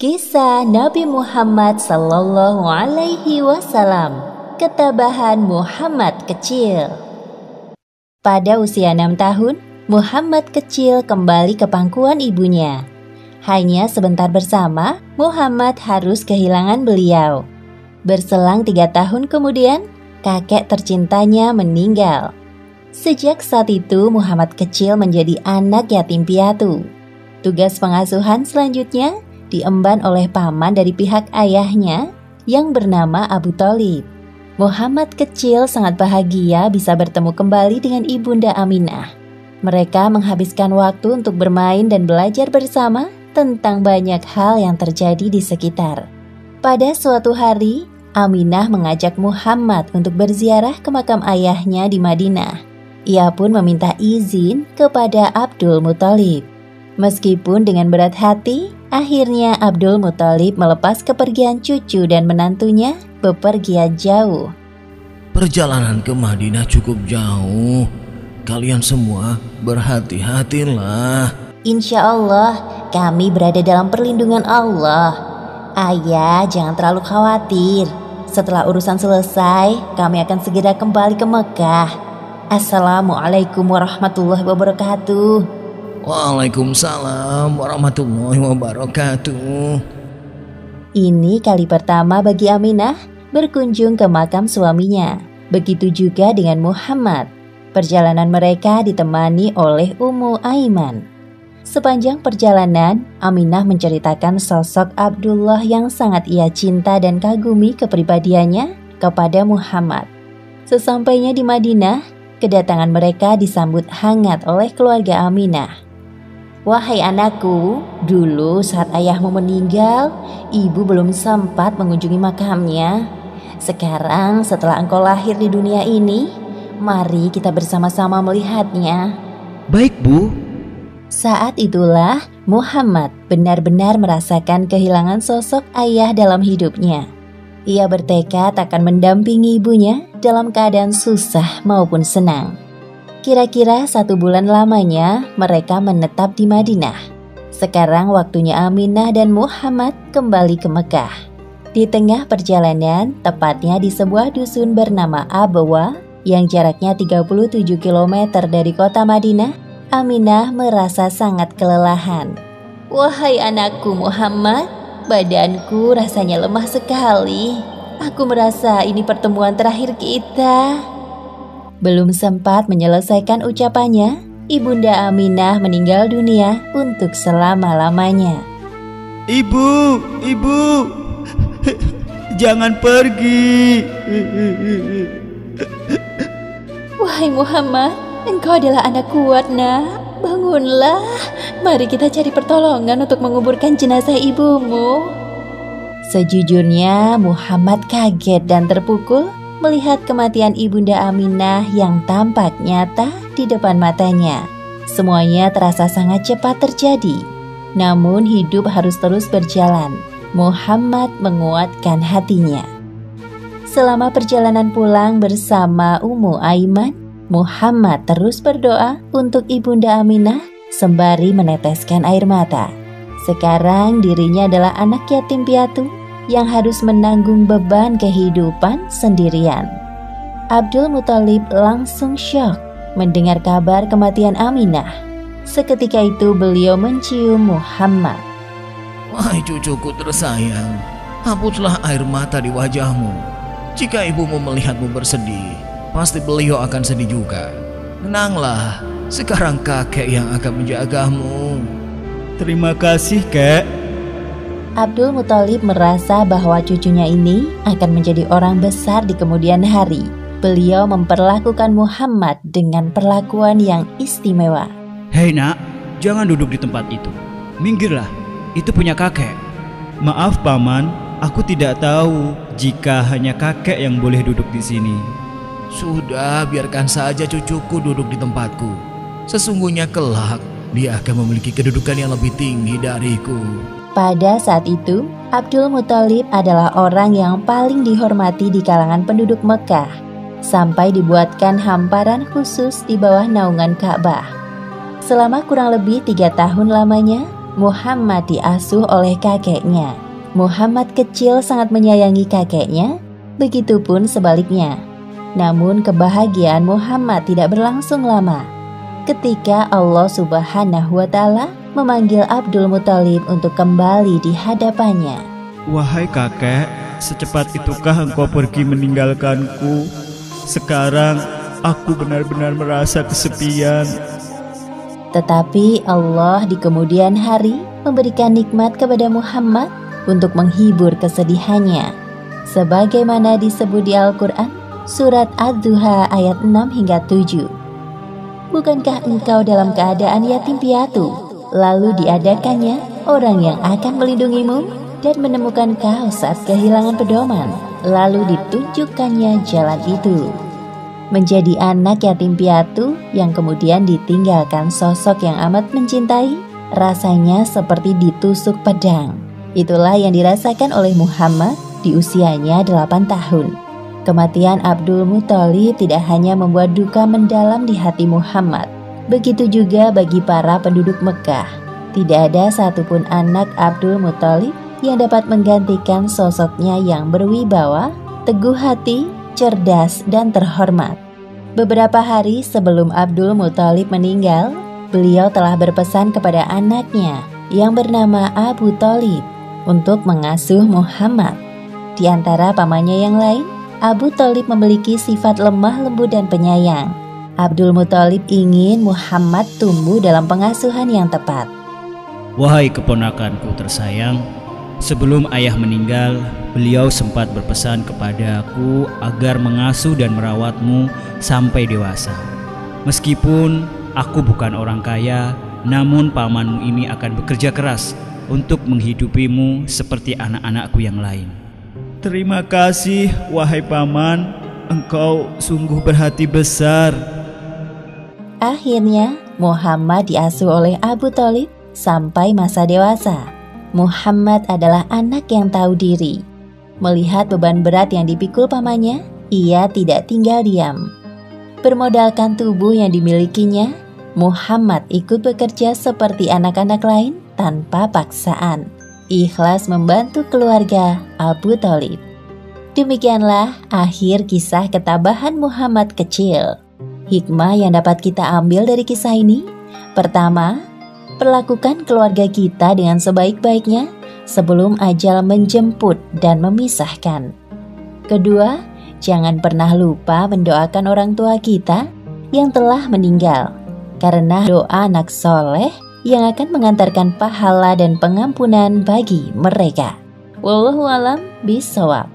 Kisah Nabi Muhammad Sallallahu Alaihi Wasallam. Ketabahan Muhammad kecil. Pada usia 6 tahun, Muhammad kecil kembali ke pangkuan ibunya. Hanya sebentar bersama, Muhammad harus kehilangan beliau. Berselang 3 tahun kemudian, kakek tercintanya meninggal. Sejak saat itu, Muhammad kecil menjadi anak yatim piatu. Tugas pengasuhan selanjutnya diemban oleh paman dari pihak ayahnya yang bernama Abu Thalib. Muhammad kecil sangat bahagia bisa bertemu kembali dengan ibunda Aminah. Mereka menghabiskan waktu untuk bermain dan belajar bersama tentang banyak hal yang terjadi di sekitar. Pada suatu hari, Aminah mengajak Muhammad untuk berziarah ke makam ayahnya di Madinah. Ia pun meminta izin kepada Abdul Muthalib. Meskipun dengan berat hati, akhirnya Abdul Muthalib melepas kepergian cucu dan menantunya bepergian jauh. Perjalanan ke Madinah cukup jauh. Kalian semua berhati-hatilah. Insya Allah, kami berada dalam perlindungan Allah. Ayah, jangan terlalu khawatir. Setelah urusan selesai, kami akan segera kembali ke Mekah. Assalamualaikum warahmatullahi wabarakatuh. Waalaikumsalam warahmatullahi wabarakatuh. Ini kali pertama bagi Aminah berkunjung ke makam suaminya. Begitu juga dengan Muhammad. Perjalanan mereka ditemani oleh Ummu Aiman. Sepanjang perjalanan, Aminah menceritakan sosok Abdullah yang sangat ia cinta dan kagumi kepribadiannya kepada Muhammad. Sesampainya di Madinah, kedatangan mereka disambut hangat oleh keluarga Aminah. Wahai anakku, dulu saat ayahmu meninggal, ibu belum sempat mengunjungi makamnya. Sekarang setelah engkau lahir di dunia ini, mari kita bersama-sama melihatnya. Baik, Bu. Saat itulah Muhammad benar-benar merasakan kehilangan sosok ayah dalam hidupnya. Ia bertekad akan mendampingi ibunya dalam keadaan susah maupun senang. Kira-kira 1 bulan lamanya mereka menetap di Madinah. Sekarang waktunya Aminah dan Muhammad kembali ke Mekah. Di tengah perjalanan, tepatnya di sebuah dusun bernama Abwa yang jaraknya 37 km dari kota Madinah, Aminah merasa sangat kelelahan. Wahai anakku Muhammad, badanku rasanya lemah sekali. Aku merasa ini pertemuan terakhir kita. Belum sempat menyelesaikan ucapannya, ibunda Aminah meninggal dunia untuk selama-lamanya. Ibu, jangan pergi. Wahai Muhammad, engkau adalah anak kuat, nak. Bangunlah, mari kita cari pertolongan untuk menguburkan jenazah ibumu. Sejujurnya Muhammad kaget dan terpukul melihat kematian ibunda Aminah yang tampak nyata di depan matanya. Semuanya terasa sangat cepat terjadi. Namun hidup harus terus berjalan. Muhammad menguatkan hatinya. Selama perjalanan pulang bersama Ummu Aiman, Muhammad terus berdoa untuk ibunda Aminah sembari meneteskan air mata. Sekarang dirinya adalah anak yatim piatu yang harus menanggung beban kehidupan sendirian. Abdul Muthalib langsung syok mendengar kabar kematian Aminah. Seketika itu beliau mencium Muhammad. Wahai cucuku tersayang, hapuslah air mata di wajahmu. Jika ibumu melihatmu bersedih, pasti beliau akan sedih juga. Tenanglah, sekarang kakek yang akan menjagamu. Terima kasih, Kek. Abdul Muthalib merasa bahwa cucunya ini akan menjadi orang besar di kemudian hari. Beliau memperlakukan Muhammad dengan perlakuan yang istimewa. Hei nak, jangan duduk di tempat itu. Minggirlah, itu punya kakek. Maaf paman, aku tidak tahu jika hanya kakek yang boleh duduk di sini. Sudah, biarkan saja cucuku duduk di tempatku. Sesungguhnya kelak dia akan memiliki kedudukan yang lebih tinggi dariku. Pada saat itu, Abdul Muthalib adalah orang yang paling dihormati di kalangan penduduk Mekah, sampai dibuatkan hamparan khusus di bawah naungan Ka'bah. Selama kurang lebih 3 tahun lamanya, Muhammad diasuh oleh kakeknya. Muhammad kecil sangat menyayangi kakeknya, begitupun sebaliknya. Namun kebahagiaan Muhammad tidak berlangsung lama. Ketika Allah Subhanahu wa Ta'ala memanggil Abdul Muthalib untuk kembali di hadapannya. Wahai kakek, secepat itukah engkau pergi meninggalkanku? Sekarang aku benar-benar merasa kesepian. Tetapi Allah di kemudian hari memberikan nikmat kepada Muhammad untuk menghibur kesedihannya. Sebagaimana disebut di Al-Quran, surat Ad-Duha ayat 6 hingga 7. Bukankah engkau dalam keadaan yatim piatu, lalu diadakannya orang yang akan melindungimu dan menemukan kau saat kehilangan pedoman, lalu ditunjukkannya jalan itu. Menjadi anak yatim piatu yang kemudian ditinggalkan sosok yang amat mencintai, rasanya seperti ditusuk pedang. Itulah yang dirasakan oleh Muhammad di usianya 8 tahun. Kematian Abdul Muthalib tidak hanya membuat duka mendalam di hati Muhammad, begitu juga bagi para penduduk Mekah. Tidak ada satupun anak Abdul Muthalib yang dapat menggantikan sosoknya yang berwibawa, teguh hati, cerdas, dan terhormat. Beberapa hari sebelum Abdul Muthalib meninggal, beliau telah berpesan kepada anaknya yang bernama Abu Thalib untuk mengasuh Muhammad. Di antara pamannya yang lain, Abu Thalib memiliki sifat lemah lembut dan penyayang. Abdul Muthalib ingin Muhammad tumbuh dalam pengasuhan yang tepat. Wahai keponakanku tersayang, sebelum ayah meninggal, beliau sempat berpesan kepadaku agar mengasuh dan merawatmu sampai dewasa. Meskipun aku bukan orang kaya, namun pamanmu ini akan bekerja keras untuk menghidupimu seperti anak-anakku yang lain. Terima kasih, wahai paman, engkau sungguh berhati besar. Akhirnya, Muhammad diasuh oleh Abu Thalib sampai masa dewasa. Muhammad adalah anak yang tahu diri. Melihat beban berat yang dipikul pamannya, ia tidak tinggal diam. Bermodalkan tubuh yang dimilikinya, Muhammad ikut bekerja seperti anak-anak lain tanpa paksaan. Ikhlas membantu keluarga Abu Thalib. Demikianlah akhir kisah ketabahan Muhammad kecil. Hikmah yang dapat kita ambil dari kisah ini, pertama, perlakukan keluarga kita dengan sebaik-baiknya sebelum ajal menjemput dan memisahkan. Kedua, jangan pernah lupa mendoakan orang tua kita yang telah meninggal, karena doa anak soleh yang akan mengantarkan pahala dan pengampunan bagi mereka. Wallahu a'lam bishawab.